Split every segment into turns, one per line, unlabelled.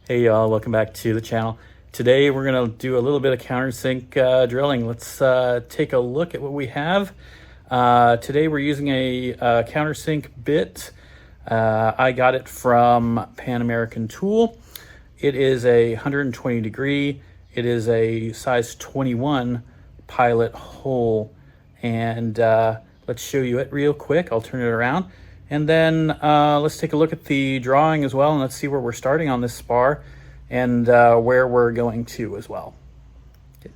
Hey y'all, welcome back to the channel. Today we're going to do a little bit of countersink drilling. Let's take a look at what we have. Today we're using a countersink bit. I got it from Pan American Tool. It is a 120 degree. It is a size 21 pilot hole. And let's show you it real quick. I'll turn it around. And then let's take a look at the drawing as well, and let's see where we're starting on this spar and where we're going to as well. Okay.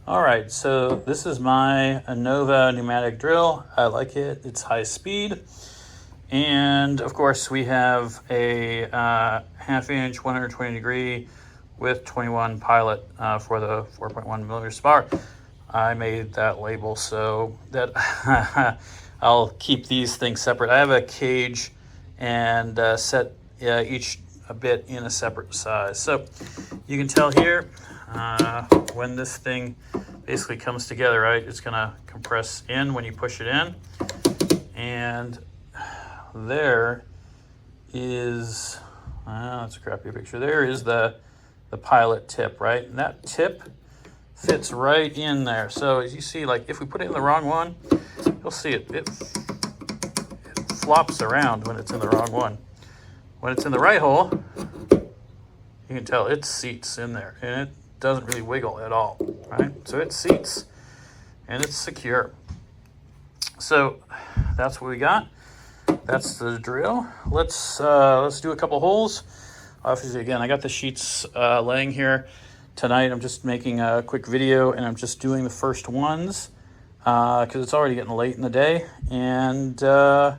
All right, so this is my Nova pneumatic drill. I like it. It's high speed. And of course we have a half-inch 120 degree with 21 pilot for the 4.1 millimeter spar. I made that label so that I'll keep these things separate. I have a cage and set each a bit in a separate size. So you can tell here when this thing basically comes together, right? It's gonna compress in when you push it in. And there is, that's a crappy picture. There is the pilot tip, right? And that tip fits right in there. So as you see, like if we put it in the wrong one, you'll see it flops around when it's in the wrong one. When it's in the right hole, you can tell it seats in there and it doesn't really wiggle at all, right? So it seats and it's secure. So that's what we got. That's the drill. Let's do a couple holes. Obviously, again, I got the sheets laying here. Tonight I'm just making a quick video and I'm just doing the first ones because it's already getting late in the day, and I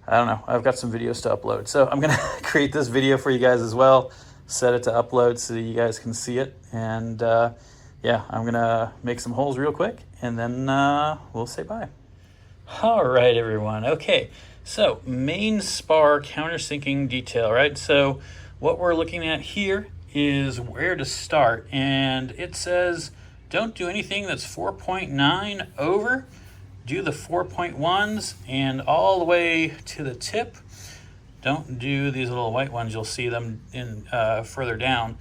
don't know, I've got some videos to upload. So I'm gonna create this video for you guys as well, set it to upload so you guys can see it, and yeah, I'm gonna make some holes real quick and then we'll say bye. All right, everyone. Okay, so main spar countersinking detail, right? So what we're looking at here is where to start, and it says don't do anything that's 4.9 over. Do the 4.1s and all the way to the tip. Don't do these little white ones. You'll see them in further down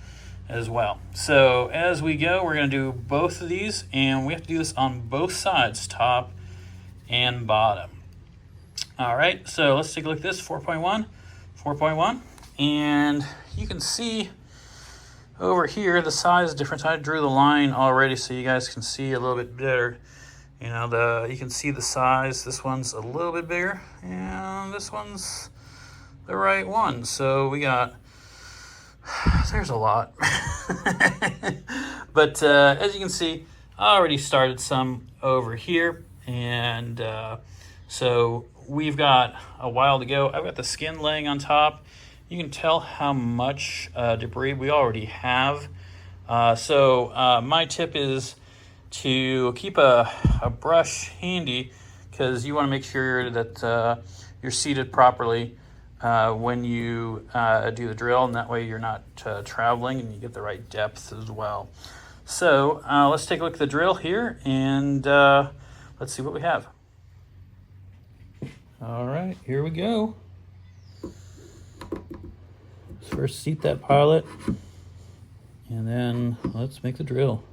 as well. So as we go, we're going to do both of these, and we have to do this on both sides, top and bottom. All right, so let's take a look at this 4.1, 4.1, and you can see over here the size difference. I drew the line already so you guys can see a little bit better. You know, you can see the size. This one's a little bit bigger, and this one's the right one. So we got, there's a lot. But as you can see, I already started some over here, and so we've got a while to go. I've got the skin laying on top. You can tell how much debris we already have. So my tip is to keep a brush handy, because you want to make sure that you're seated properly when you do the drill, and that way you're not traveling and you get the right depth as well. So let's take a look at the drill here, and let's see what we have. All right, here we go. First seat that pilot, and then let's make the drill.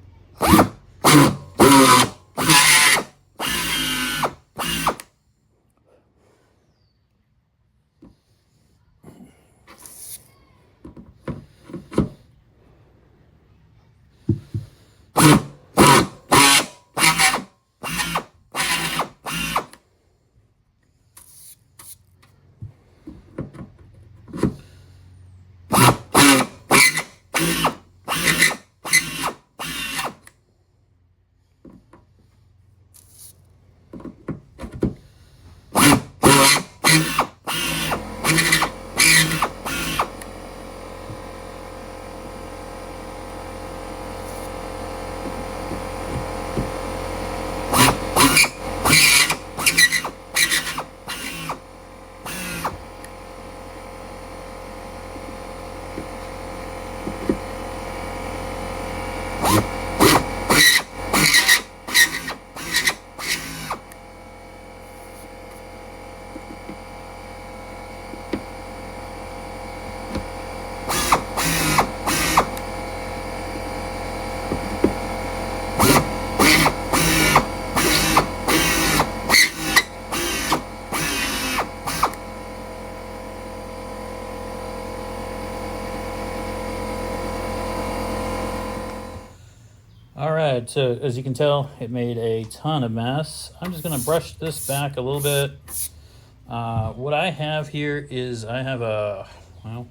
So as you can tell, it made a ton of mess. I'm just gonna brush this back a little bit. What I have here is I have a, well,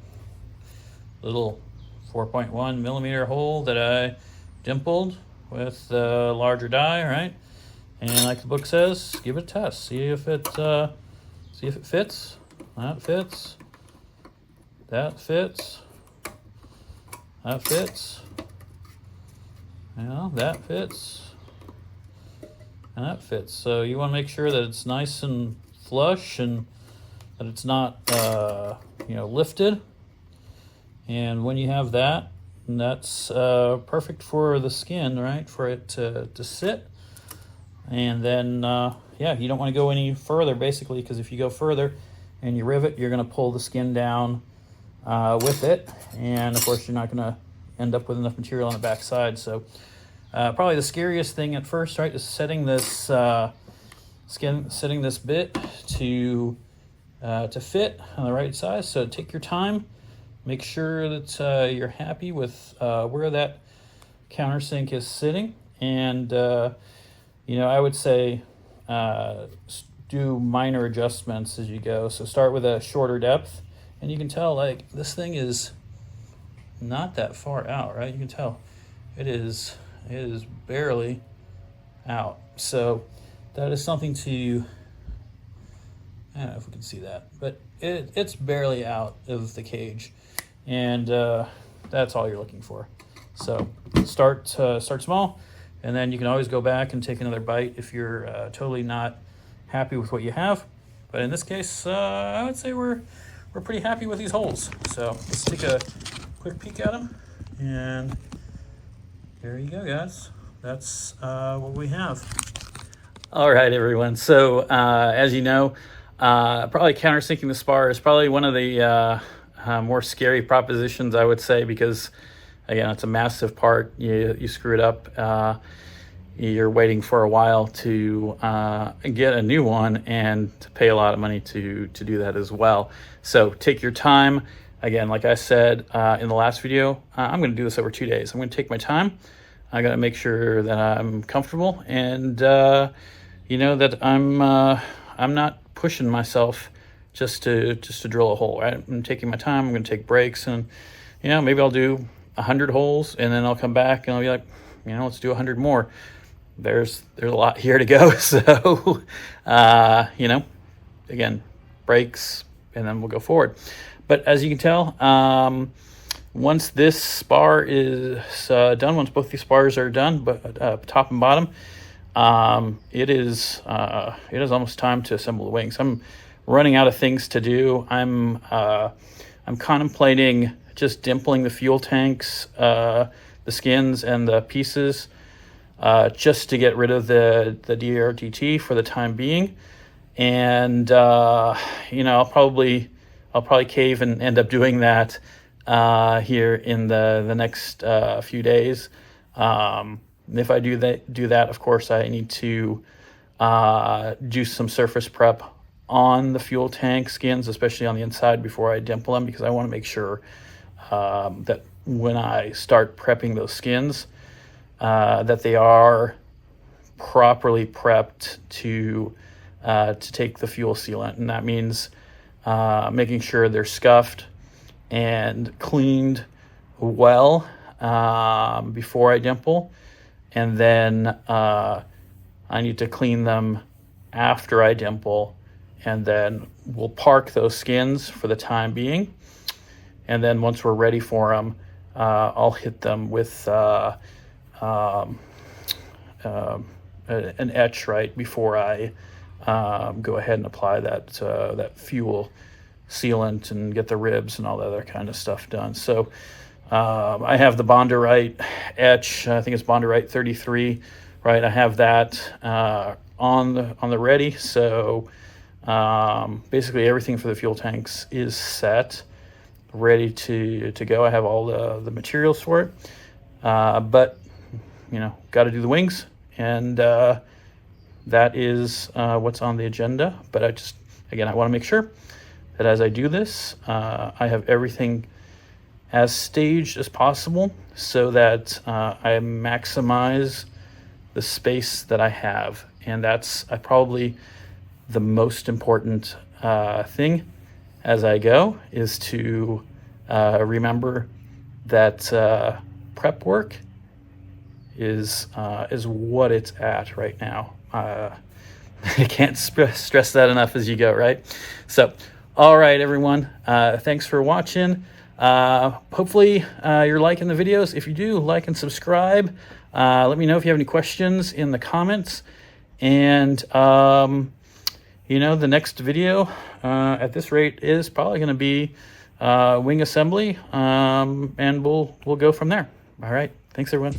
little 4.1 millimeter hole that I dimpled with the larger die, right? And like the book says, give it a test. See if it fits. That fits. That fits. That fits. Yeah, that fits. And that fits. So you want to make sure that it's nice and flush and that it's not, lifted. And when you have that, that's perfect for the skin, right? For it to sit. And then, you don't want to go any further, basically, because if you go further and you rivet, you're going to pull the skin down with it. And, of course, you're not going to end up with enough material on the back side. So probably the scariest thing at first, right, is setting this bit to fit on the right size. So take your time. Make sure that you're happy with where that countersink is sitting. And, I would say do minor adjustments as you go. So start with a shorter depth. And you can tell, like, this thing is not that far out, right? You can tell it is barely out. So that is something to, I don't know if we can see that, but it's barely out of the cage. And that's all you're looking for. So start small, and then you can always go back and take another bite if you're totally not happy with what you have. But in this case, I would say we're pretty happy with these holes. So let's take a quick peek at them. And there you go, guys. That's what we have. All right, everyone. So as you know, probably countersinking the spar is probably one of the more scary propositions, I would say, because again, it's a massive part. You screw it up, you're waiting for a while to get a new one and to pay a lot of money to do that as well. So take your time. Again, like I said in the last video, I'm going to do this over 2 days. I'm going to take my time. I got to make sure that I'm comfortable and that I'm not pushing myself just to drill a hole, right? I'm taking my time. I'm going to take breaks, and maybe I'll do 100 holes, and then I'll come back and I'll be like, let's do 100 more. There's a lot here to go. So again, breaks, and then we'll go forward. But as you can tell, once this spar is done, once both these spars are done, but top and bottom, it is almost time to assemble the wings. I'm running out of things to do. I'm contemplating just dimpling the fuel tanks, the skins and the pieces, just to get rid of the DRTT for the time being. And I'll probably cave and end up doing that here in the next few days. If I do that, of course, I need to do some surface prep on the fuel tank skins, especially on the inside, before I dimple them, because I want to make sure that when I start prepping those skins, that they are properly prepped to take the fuel sealant. And that means making sure they're scuffed and cleaned well before I dimple. And then I need to clean them after I dimple. And then we'll park those skins for the time being. And then once we're ready for them, I'll hit them with an etch right before I go ahead and apply that fuel sealant and get the ribs and all the other kind of stuff done. So I have the Bonderite etch. I think it's Bonderite 33, right? I have that on the ready. So basically everything for the fuel tanks is set, ready to go. I have all the materials for it, but got to do the wings, and that is what's on the agenda. But I want to make sure that as I do this, I have everything as staged as possible, so that I maximize the space that I have. And that's probably the most important thing as I go, is to remember that prep work is what it's at right now. I can't stress that enough as you go, right? So, all right, everyone. Thanks for watching. Hopefully you're liking the videos. If you do, like and subscribe. Let me know if you have any questions in the comments. And, you know, the next video at this rate is probably going to be wing assembly, and we'll go from there. All right. Thanks, everyone.